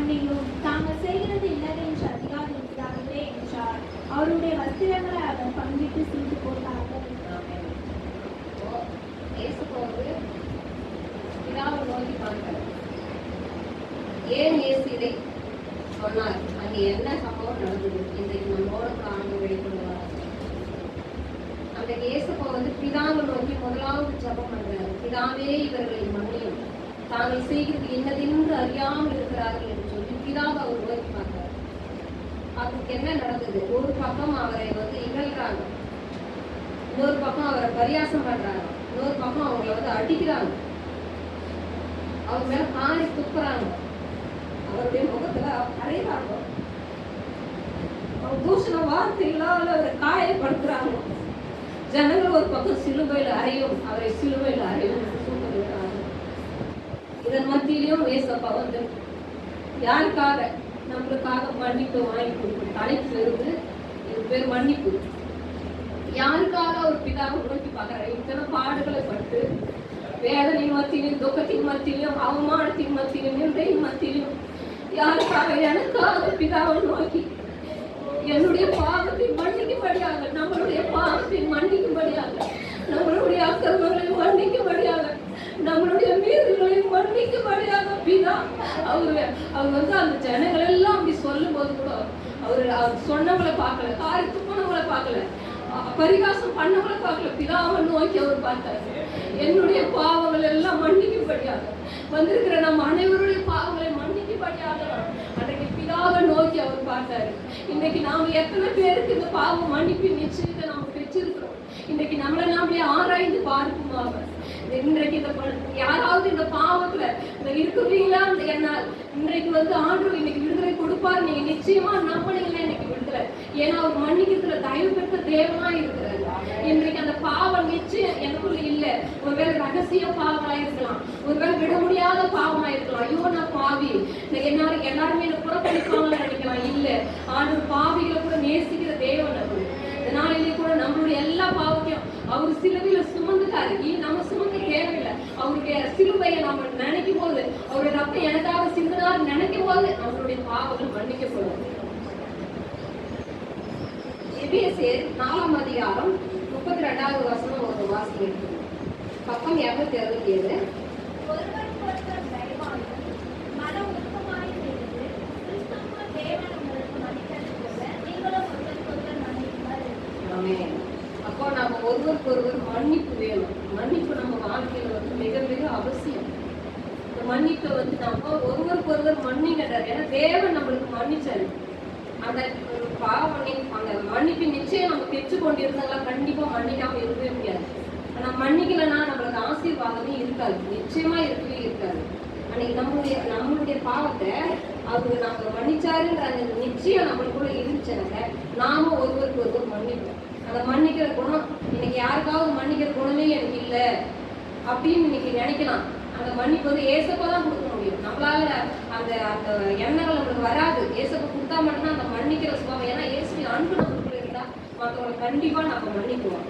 மன்னியும், தாங்கள் செய்கிறது இல்லது என்று அதிகாரம் இருக்கிறார்களே என்றார். அவருடைய வஸ்திரங்களை அவர் பங்கிட்டு சீட்டு போட்டார்கள். நோக்கி பார்க்கிறார். ஏன் இயேசு இதை சொன்னார்? அங்க என்ன சம்பவம் நடந்தது? இன்றைக்கு நம்மளோட ஆண்டு வெளிக்கொண்டு வர அந்த இயேசுப்பா பிதாவை நோக்கி முதலாவது ஜபம் பண்றாரு. பிதாவே இவர்களை மன்னியும், தாங்கள் செய்கிறது இன்னதென்று அறியாமல் இருக்கிறார்கள் என்று சொல்லி பிதாவை அவர் நோக்கி பார்க்கிறார். அதுக்கு என்ன நடந்தது? ஒரு பக்கம் அவரை இகழ்றாங்க, இன்னொரு பக்கம் அவரை பரியாசம் பண்றாங்க, இன்னொரு பக்கம் அவங்களை அடிக்கிறாங்க, அவங்க மேல காணி துப்புறாங்க, அவருடைய முகத்துல அறையிறாங்க, தூஷண வார்த்தைகளால் அவரை காயப்படுத்துறாங்க. ஜனங்கள் ஒரு பக்கம் சிலுவையில் அறையும், அவரை சிலுவையில் அறையும் சூழ்நிலைக்கிறாங்க. இதன் மத்தியிலையும் ஏசப்பா யாருக்காக? நம்மளுக்காக மன்னிப்பு வாங்கி கொடுக்கும் தலைப்பு இருந்து இது பேர் மன்னிப்பு. யாருக்காக ஒரு பிதாவை நோக்கி பார்க்கிறார்? இத்தனை பாடுகளை பட்டு வேதனையின் மத்தியிலும், துக்கத்தின் மத்தியிலும், அவமானத்தின் மத்தியிலும், நிந்தையின் மத்தியிலும் யாருக்காக? எனக்காக பிதாவை நோக்கி என்னுடைய பாவத்தை மன்னிக்கும்படியாக, நம்மளுடைய பாவத்தை மன்னிக்கும்படியாக, நம்மளுடைய அக்கிரமங்களை மன்னிக்கும்படியாக, நம்மளுடைய மீறல்களை மன்னிக்கும்படியாக பிதா அவர் அந்த ஜனங்கள் எல்லாம் அப்படி சொல்லும் போது கூட அவர் சொன்னவங்களை பார்க்கல, காரி துப்புனவங்களை பார்க்கல, பரிகாசம் பண்ணவங்களை பார்க்கல, பிதாவை நோக்கி அவர் பார்த்தாரு. என்னுடைய பாவங்கள் எல்லாம் மன்னிக்கும்படியாக, வந்திருக்கிற நம்ம அனைவருடைய பாவங்களை மன்னிக்கும்படியாக அன்றைக்கு பிதாவை நோக்கி அவர் பார்த்தாரு. இன்னைக்கு நாம எத்தனை பேருக்கு இந்த பாவம் மன்னிப்பு நிச்சயத்தை நாம பெற்றிருக்கிறோம்? இன்னைக்கு நம்மளை நாமளே ஆராய்ந்து பார்க்குமாக. இன்றைக்கு யாராவது இந்த பாவத்துல இருக்கிறீங்களா? என்னால் இன்றைக்கு ஆண்டவர் இன்னைக்கு விடுதலை கொடுப்பாரு. நீங்க நிச்சயமா நம்பினீங்கன்னா இன்னைக்கு விடுதலை. ஏன்னா அவர் மன்னிக்கிறதுல தயவு பெற்ற தேவனா இருக்கிறாரு. இன்றைக்கு அந்த பாவம் நிச்சயம் எனக்குள்ள இல்ல. ஒருவேளை ரகசிய பாவமா இருக்கலாம், ஒருவேளை விட முடியாத பாவமா இருக்கலாம். ஐயோ நான் பாவி, எல்லாருமே என்ன புறக்கணிப்பாங்கன்னு நினைக்கலாம். இல்ல, ஆண்டவர் பாவிகளை கூட நேசிக்கிற தேவன் அவர். இதனாலே கூட நம்மளுடைய எல்லா பாவத்தையும் அவர் சிலுவையில சுமந்துட்டாரு. நம்ம சுமந்து தேவையில்லை. அவருடைய சிலுவையை நம்ம நினைக்கும் போது, அவருடைய ரத்தம் எனக்காக சிந்துனார் நினைக்கும் போது நம்மளுடைய பாவங்கள் மன்னிக்கப்படும். எபேசியர் 4ஆம் அதிகாரம் 32வது வசனம் ஒரு வாசிக்கிறது. பக்கம் 267. அப்போ நம்ம ஒருவருக்கு ஒருவர் மன்னிப்பு வேணும். மன்னிப்பு நம்ம வாழ்க்கையில மிக மிக அவசியம். இந்த மன்னிப்பை நம்ம ஒருவருக்கு ஒருவர் மன்னிக்கிறார். ஏன்னா தேவன் நம்மளுக்கு மன்னிச்சாரு. அந்த அந்த மன்னிப்பு நிச்சயம் நம்ம பெற்று கொண்டிருந்தாங்களா? கண்டிப்பா மன்னிக்காம இருக்கவே முடியாது. ஆனா மன்னிக்கலன்னா நம்மளுக்கு ஆசீர்வாதமே இருக்காது, நிச்சயமா இருக்கவே இருக்காது. அன்னைக்கு நம்மளுடைய பாவத்தை அவரு நம்ம மன்னிச்சாருன்ற அந்த நிச்சயம் நம்மளுக்குள்ள இருந்துச்சுனாக்க நாம ஒருவருக்கு ஒருவர் மன்னிப்போம். அந்த மன்னிக்கிற குணம் இன்னைக்கு யாருக்காவது மன்னிக்கிற குணமே எனக்கு இல்லை அப்படின்னு இன்னைக்கு நினைக்கலாம். அந்த மன்னிப்பு ஏசப்பா தான் கொடுக்க முடியும். நம்மளால அந்த அந்த எண்ணங்கள் நம்மளுக்கு வராது. ஏசப்பா கொடுத்தா மட்டும்தான் அந்த மன்னிக்கிற சுபாவம். ஏன்னா இயேசுவின் அன்பு நமக்குள்ள இருந்தா மற்றவங்களை கண்டிப்பா நம்ம மன்னிக்குவோம்.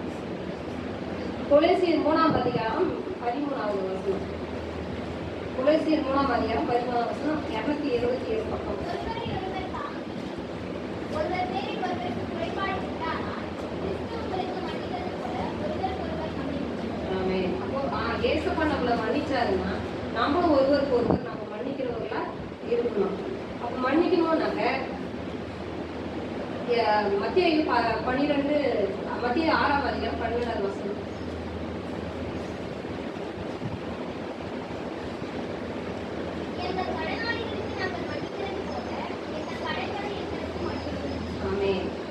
கொலேசியர் 3ஆம் அதிகாரம் 13வது வசனம். கொலேசியர் 3ஆம் அதிகாரம் 13வது வசனம் 277 பக்கம். ஏசப்பா நம்மளை மன்னிச்சாருன்னா நம்மளும் ஒருவருக்கு ஒருவர் நம்ம மன்னிக்கிறவர்களா இருக்கணும். அப்ப மன்னிக்கணும்னாக்க மத்திய 6ஆம் அதிகாரம் 12வது வசனம்.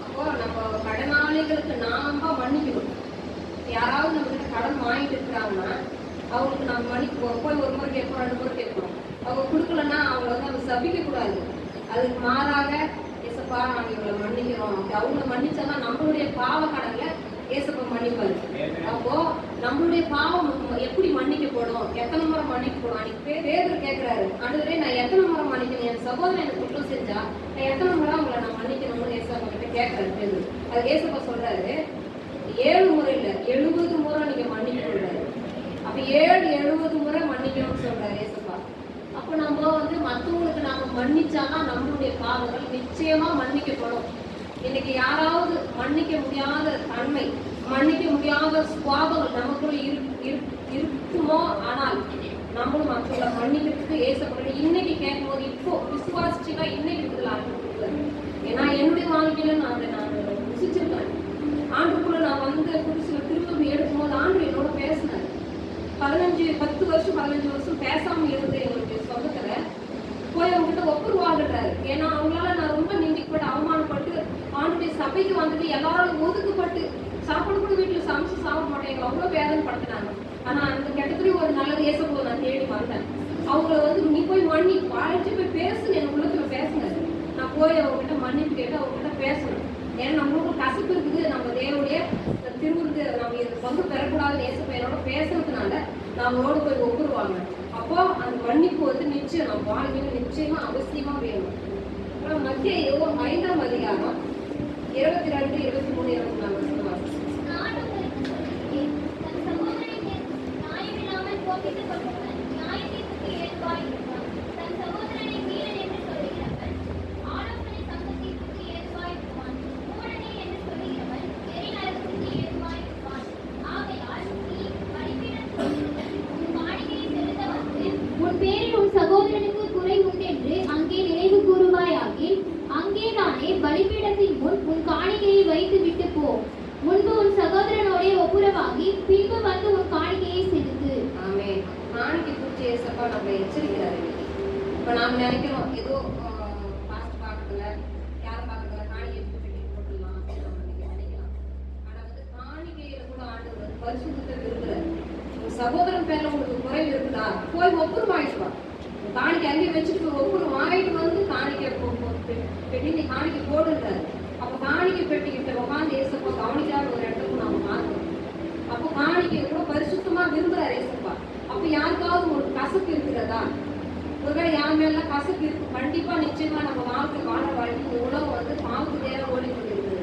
அப்போ நம்ம கடனாளிகளுக்கு நாம மன்னிக்கணும். யாராவது நம்ம கிட்ட கடன் வாங்கிட்டு இருக்கிறாங்கன்னா அவங்களுக்கு நம்ம மன்னிப்போம். போய் ஒரு முறை கேட்போம், 2 முறை கேட்போம். அவங்க கொடுக்கலன்னா அவங்கள நம்ம சபிக்க கூடாது. அதுக்கு மாறாக ஏசப்பா நாங்கள் இவங்களை மன்னிக்கிறோம், அவங்கள மன்னிச்சாங்கன்னா நம்மளுடைய பாவ கடன்ல ஏசப்பா மன்னிப்பாரு. அப்போ நம்மளுடைய பாவம் எப்படி மன்னிக்கப்படும், எத்தனை முறை மன்னிக்கப்படும்? அன்னைக்கு பேதர் கேட்கிறாரு, ஆண்டவரே நான் எத்தனை முறை மன்னிக்கணும்? என் சகோதரன் எனக்கு குற்றம் செஞ்சா நான் எத்தனை முறை அவங்களை நான் மன்னிக்கணும்னு ஏசப்பா கிட்ட கேட்கிறாரு பேதர். அது ஏசப்பா சொல்றாரு 7 முறை இல்ல 70 முறை நீங்க மன்னிக்க சொல்றாரு. அப்ப 70 முறை மன்னிக்கணும்னு சொல்றாரு ஏசப்பா. அப்ப நம்ம மத்தவங்களுக்கு நாம மன்னிச்சாதான் நம்மளுடைய பாவங்கள் நிச்சயமா மன்னிக்கப்படும். இன்னைக்கு யாராவது மன்னிக்க முடியாத தன்மை, மன்னிக்க முடியாத சுபாவங்கள் நமக்குள்ள இருக்குமோ, ஆனால் நம்மளும் மற்றவங்களை மன்னிக்கிறதுக்கு ஏசப்படுறது இன்னைக்கு கேட்கும் போது இப்போ விசுவாசிச்சுன்னா இன்னைக்கு விடுதலை ஆரம்பிக்கிறது. ஏன்னா என்னுடைய வாழ்க்கையில நான் ருசிச்சிருக்கேன். ஆண்டுக்குள்ள நான் வந்து புதுசுல திருப்பி எடுக்கும்போது ஆண்டு என்னோட பேசினேன். 10 வருஷம் பேசாம இருந்து எங்களுக்கு சொந்தத்துல போய் அவங்ககிட்ட ஒப்புருவாடுறாரு. ஏன்னா அவங்களால நான் ரொம்ப நிந்திக்கப்பட்டு அவமானப்பட்டு ஆண்டுடைய சபைக்கு வந்துட்டு எல்லாரும் ஒதுக்கப்பட்டு சாப்பாடு கூட வீட்டுல சமைச்சு சாப்பிட மாட்டேன், எங்களை அவ்வளவு வேதனைப்படுத்தினாங்க. ஆனா அந்த கட்டத்துல ஒரு நல்ல தேசப்போ நான் தேடி வந்தேன். அவங்கள வந்து நீ போய் மன்னி வாழ்த்து போய் பேசுன்னு என் உள்ளத்துல பேசினேன். நான் போய் அவங்ககிட்ட மன்னிப்பு கேட்டு அவங்ககிட்ட பேசணும். ஏன்னா நம்மளுக்கு கசப்பு இருக்குது, நம்ம தேவனுடைய திருவுருந்து நம்ம இதை பங்கு பெறக்கூடாதுன்னு ஏசப்ப என்னோட பேசுறதுனால நான் அவங்களோட போய் ஒப்புருவாங்க. அப்போ அந்த மன்னிப்பு வந்து நிச்சயம் நம்ம வாழ்க்கையில நிச்சயமா அவசியமா வேணும். அப்புறம் மத்திய 5ஆம் அதிகாரம் 22, 23, 24 சகோதரனுக்கு குறை உண்டென்று அங்கே நினைவு கூறுவாயாகில் அங்கேதானே பலிபீடத்தின் முன் உன் காணிக்கையை வைத்து விட்டு போ. முன்பு உன் சகோதரனோட ஒப்புரவாகி பின்பு வந்து உன் காணிக்கையை செலுத்து. ஆமென். காணிக்கை குறித்து ஏசப்பா நம்ம எச்சரிக்கிறாரு. இப்ப நாம நினைக்கிறோம் ஏதோ பாஸ்ட் பார்க்கல யாரும் பார்க்கல காணிக்கை போட்டுடலாம் அப்படின்னு நம்ம நினைக்கலாம். ஆனா வந்து காணிக்கையில கூட ஆண்டவர் வந்து பரிசுத்தத்தை விரும்புறாரு. உன் சகோதரன் பேர்ல உங்களுக்கு குறைவு இருக்குதா, போய் ஒப்புரவாயிட்டு வா. காணிக்கை அங்கேயே வச்சுட்டு ஒவ்வொரு வாங்கிட்டு வந்து காணிக்கை பெட்டி நீ காணிக்கை போடுறாரு. அப்போ காணிக்கை பெட்டிக்கிட்ட உட்காந்து ஏசப்பா கவனிக்காத ஒரு இடத்துக்கு நாம மாற்றணும். அப்போ காணிக்கை கூட பரிசுத்தமா விரும்புறாரு ஏசப்பா. அப்போ யாருக்காவது உங்களுக்கு கசப்பு இருக்கிறதா, ஒருவேளை யார் மேல கசப்பு இருக்கு, கண்டிப்பா நிச்சயமா நம்ம வாழ்க்கை வாழ்க்கை இந்த உலகம் வந்து பாவத்துக்கு நேரம் ஓடிக்கொண்டு இருக்குது.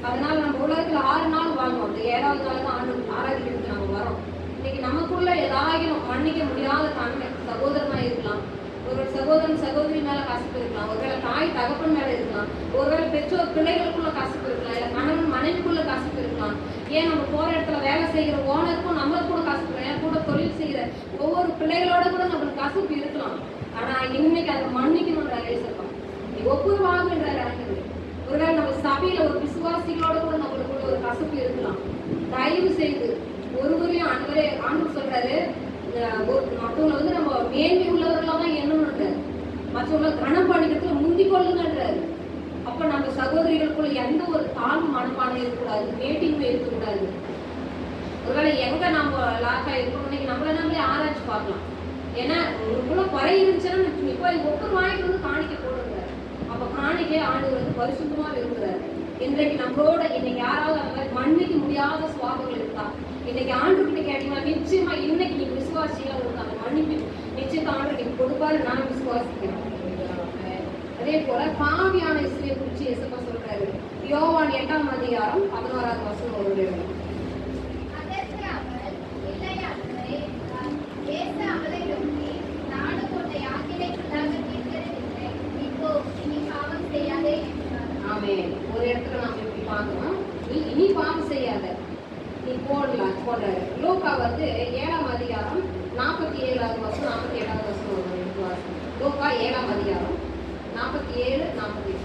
அதனால நம்ம உலகத்துல 6 நாள் வாழ்வோம். அந்த 7வது நாள் தான் ஆராதிக்கிறதுக்கு நம்ம வரோம். இன்னைக்கு நமக்குள்ள ஏதாயிரம் மன்னிக்க முடியாத தன்மை, சகோதரனா இருக்கலாம், ஒரு சகோதரன் சகோதரி மேல கசப்பு இருக்கலாம், ஒருவேளை தாய் தகப்பன் மேல இருக்கலாம், ஒருவேளை பெற்றோர் பிள்ளைகளுக்குள்ள கசப்பு இருக்கலாம், இல்ல கணவன் மனைவிக்குள்ள கசப்பு இருக்கலாம், ஏன் நம்ம போற இடத்துல வேலை செய்கிற ஓனருக்கும் நம்மளுக்கு கூட கசப்பு, ஏன் கூட தொழில் செய்கிற ஒவ்வொரு பிள்ளைகளோட கூட நம்மளுக்கு கசப்பு இருக்கலாம். ஆனா இன்னைக்கு அதை மன்னிக்கணும்ன்ற ஏசப்பா நீ ஒப்புரவாகுன்றாரு ஆண்டவர். ஒருவேளை நம்ம சபையில ஒரு விசுவாசிகளோட கூட நம்மளுக்கு ஒரு கசப்பு இருக்கலாம். தயவு செய்து ஒருவரையும் ஆண்டவர் சொல்றாரு, மற்றவங்களை வந்து நம்ம மேன்மை உள்ளவர்களா தான் எண்ணணும்ன்றாரு, மற்றவங்களை கணம் பண்ணிக்கிறதுல முந்தி கொள்ளுங்கன்றாரு. அப்ப நம்ம சகோதரிகளுக்குள்ள எந்த ஒரு தாழ்வு மனப்பான்மை இருக்கக்கூடாது, மேட்டின்மை இருக்கக்கூடாது. ஒருவேளை எங்க நம்ம லாக்கா இருக்கணும், இன்னைக்கு நம்மளே ஆராய்ச்சி பார்க்கலாம். ஏன்னா உங்களுக்குள்ள குறை இருந்துச்சுன்னா நீ போய் ஒவ்வொரு வாங்கிட்டு வந்து காணிக்க போடுறாரு. அப்ப காணிக்கை ஆண்டவர் வந்து பரிசுத்தமா விரும்புறாரு. இன்றைக்கு நம்மளோட இன்னைக்கு யாராவது அந்த மாதிரி மன்னிக்க முடியாத சுவாபங்கள் இருக்கா, இன்னைக்கு ஆண்டுகிட்ட கேட்டீங்கன்னா நிச்சயமா இன்னைக்கு நீங்க விசுவாசியா உங்களுக்கு அந்த மன்னிப்பு நிச்சயத்தை ஆண்டு நீங்க கொடுப்பாரு. நான் விசுவாசிக்கிறேன். அதே போல பாவியான இஸ்ரேலை குறிச்சு ஏசப்பா சொல்றாரு. யோவான் 8ஆம் அதிகாரம் 11வது வசனம் அவருடைய ஒரு இடத்துல நாம இப்படி பார்க்கணும், நீ இனி பாவம் செய்யாத நீ போடுறாரு. லூக்கா வந்து 7ஆம் அதிகாரம் 47வது வசனம் 47வது வசனம். லூக்கா 7ஆம் அதிகாரம் 47, 48.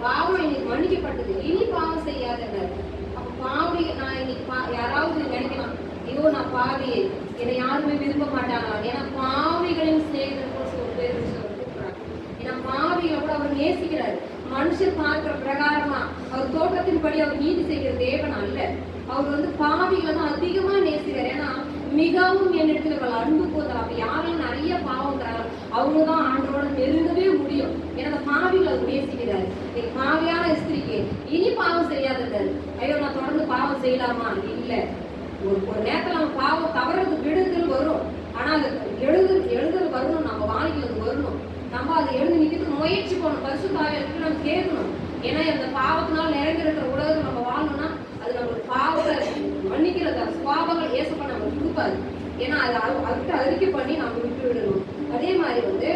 பாவம் இன்னைக்கு மன்னிக்கப்பட்டது, இனி பாவம் செய்யாத. அப்ப பாவி நான் இன்னைக்கு யாராவது நினைக்கலாம், ஐயோ நான் பாவி, என்னை யாருமே விரும்ப மாட்டாங்க, ஏன்னா பாவிகளின் சிநேகிதர் கூட ஒரு பேர் கூப்பிடுறாங்க. ஏன்னா பாவிகளை கூட அவர் நேசிக்கிறாரு. மனுஷர் பார்க்கிற பிரகாரமா அவர் தோட்டத்தின்படி அவர் நீதி செய்கிற தேவன் அல்ல. அவர் வந்து பாவிகளை தான் அதிகமா நேசிக்கிறார். ஏன்னா மிகவும் என்னிடத்துல இவள் அன்பு போதல். அப்ப யாரும் நிறைய பாவம் தராங்க, அவங்கதான் ஆண்டோட நெருங்கவே முடியும். ஏன்னா பாவிகளை அவர் நேசிக்கிறாரு. பாவியான ஸ்திரீக்கு இனி பாவம் செய்யாதது, ஐயோ நான் தொடர்ந்து பாவம் செய்யலாமா, இல்ல. ஒரு நேரத்துல நம்ம பாவம் தவறது விடுதல் வரும், ஆனா அந்த ஏன்னா இந்த பாவத்தினால் நிறைந்திருக்கிற உலகம் நம்ம வாழணும்னா அது நம்மளுக்கு பாவத்தை மன்னிக்கிறத சுவாபங்கள் ஏசப்பா நம்மளுக்கு கொடுப்பாரு. ஏன்னா அதை அதுக்கு அறிக்கை பண்ணி நம்ம விட்டு விடணும். அதே மாதிரி வந்து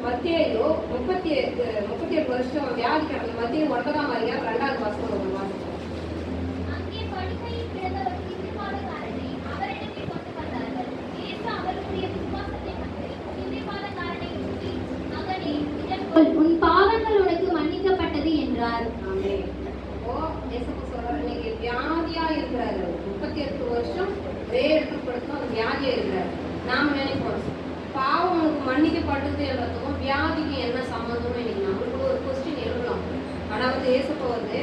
மத்தேயு 38 வருஷம் வியாதி கிடந்த மத்திய 9ஆம் அதிகாரம் 2வது வசனம் நம்ம வாசிப்போம். அங்கே படுக்கையில் கிடந்த ஒரு திமிர்வாதக்காரனை அவரிடத்தில் கொண்டு வந்தார்கள். இயேசு அவர்களுடைய விசுவாசத்தை கண்டு திமிர்வாதக்காரனை நோக்கி, மகனே, இதற்குள் உன் பாவங்கள் உனக்கு மன்னிக்கப்பட்டது என்றார். ஆமென். அப்போ ஏசப்பா சொல்றாரு, இன்னைக்கு வியாதியா இருக்கிறாரு, 38 வருஷம் ஒரே இடத்துல படுத்தா அந்த வியாதியா இருக்கிறாரு. நாம நினைப்போம் பாவம் உனக்கு மன்னிக்கப்பட்டது என்றதுக்கும் வியாதிக்கு என்ன சம்மந்தம்னு இன்னைக்கு நம்மளுக்கு ஒரு கொஸ்டின் எழுதலாம். ஆனா வந்து ஏசப்பா வந்து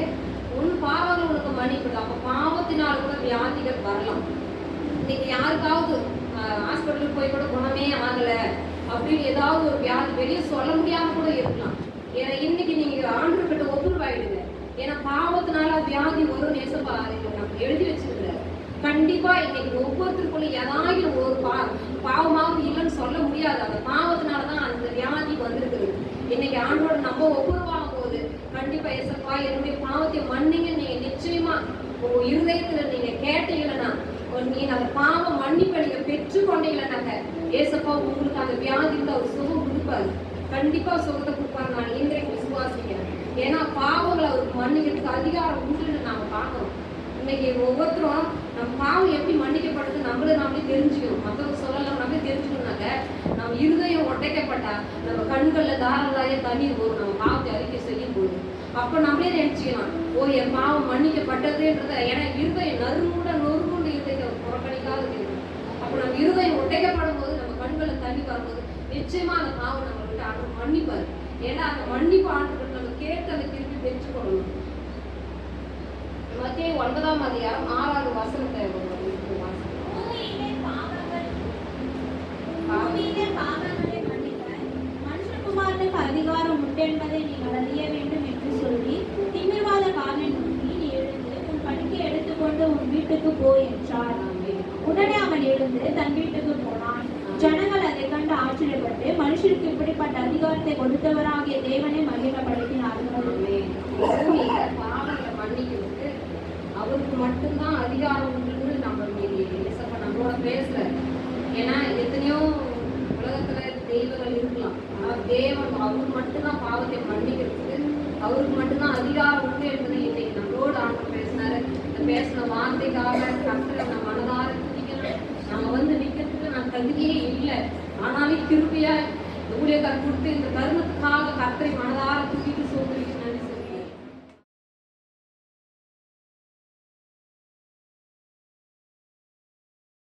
உன் பாவங்கள் உனக்கு மன்னிப்பது, அப்ப பாவத்தினால கூட வியாதிகள் வரலாம். இன்னைக்கு யாருக்காவது ஹாஸ்பிட்டலுக்கு போய் கூட குணமே ஆகல அப்படின்னு ஏதாவது ஒரு வியாதி வெளியே சொல்ல முடியாம கூட இருக்கலாம். ஏன்னா இன்னைக்கு நீங்க ஆண்டவர்கிட்ட ஒப்புரவாயிடுங்க. ஏன்னா பாவத்தினால வியாதி வரும் ஏசப்பா நம்ம எழுதி வச்சிருக்கிறாரு. கண்டிப்பா இன்னைக்கு ஒவ்வொருத்தருக்குள்ள ஏதாவது ஒரு பாவமாவது இல்லைன்னு சொல்ல முடியாது. அந்த பாவத்தினாலதான் அந்த வியாதி வந்திருக்குது. இன்னைக்கு ஆண்டோட நம்ம ஒவ்வொருவாகும் போது கண்டிப்பா ஏசப்பா என்னுடைய பாவத்தை மன்னிங்க நீங்க நிச்சயமா உங்க இருதயத்துல நீங்க கேட்டீங்கன்னா, நீங்க அந்த பாவம் மன்னிப்பை நீங்க பெற்றுக்கொண்டீங்கன்னாக்க ஏசப்பா உங்களுக்கு அந்த வியாதிக்கு அவர் சுகம் கொடுப்பாரு. கண்டிப்பா சுகத்தை கொடுப்பாரு. நான் இன்றைக்கு விசுவாசிக்கிறேன். ஏன்னா பாவங்களை அவருக்கு மன்னிக்கிறதுக்கு அதிகாரம் உண்டுன்னு நாம பார்க்கணும். இன்னைக்கு ஒவ்வொருத்தரும் நம்ம பாவம் எப்படி மன்னிக்கப்படுது நாமளே தெரிஞ்சுக்கணும். மற்றவங்க சொல்லலாம், நம்மளே தெரிஞ்சுக்கணும்னாக்க நம்ம இருதயம் உடைக்கப்பட்டா நம்ம கண்கள்ல தாராளாய தண்ணீர் வரும். நம்ம பாவத்தை அறிக்கை செய்யும் போது அப்ப நம்மளே நினைச்சுக்கலாம், ஓ என் பாவம் மன்னிக்கப்பட்டதுன்றத. ஏன்னா இருதயம் நொறுங்குண்டு இருதயத்தை புறக்கணிக்காத இருக்கும். அப்ப நம்ம இருதயம் உடைக்கப்படும் போது நம்ம கண்கள்ல தண்ணி வரும்போது நிச்சயமா அந்த பாவம் நம்ம விட்டு ஆண்டு மன்னிப்பாரு. ஏன்னா அந்த மன்னிப்பு ஆண்டு நம்ம கேட்டு அதை திருப்பி பெற்றுக்கொள்ளணும். மத்தேயு 9ஆம் அதிகாரம் 6வது வசனத்தை பூமியிலே பாவங்களை மன்னிக்க மனுஷகுமாரனுக்கு அதிகாரம் உண்டு என்பதை நீங்கள் அறிய வேண்டும் என்று சொல்லி திமிர்வாதக்காரனை நோக்கி, நீ எழுந்து உன் படுக்கையை எடுத்துக்கொண்டு உன் வீட்டுக்கு போ என்றார். உடனே அவன் எழுந்து தன் வீட்டுக்கு போனான். ஜனங்கள் அதை கண்டு ஆச்சரியப்பட்டு மனுஷருக்கு இப்படிப்பட்ட அதிகாரத்தை கொடுத்தவராகிய தேவனை மகிமைப்படுத்தினார்கள். பாவங்களை மன்னிக்கிறதுக்கு அவருக்கு மட்டும்தான் அதிகாரம் உண்டு. நம்மளோட பேசுறாரு. ஏன்னா எத்தனையோ உலகத்துல தெய்வங்கள் இருக்கலாம். ஆனா தேவன் அவருக்கு மட்டும்தான் பாவத்தை மன்னிக்கிறதுக்கு அவருக்கு மட்டும்தான் அதிகாரம் உண்டு என்பதை இன்னைக்கு நம்மளோட ஆண்டு பேசினாரு. இந்த பேசின வார்த்தைக்காக கர்த்தரை நம்ம மனதார துதிக்கணும். நம்ம வந்து நிக்கிறதுக்கு நான் தகுதியே இல்லை, ஆனாலும் கிருபையா ஊழியக்காரர் கொடுத்து இந்த தருணத்துக்காக கர்த்தரை மனதார துதித்து சொல்லிட்டு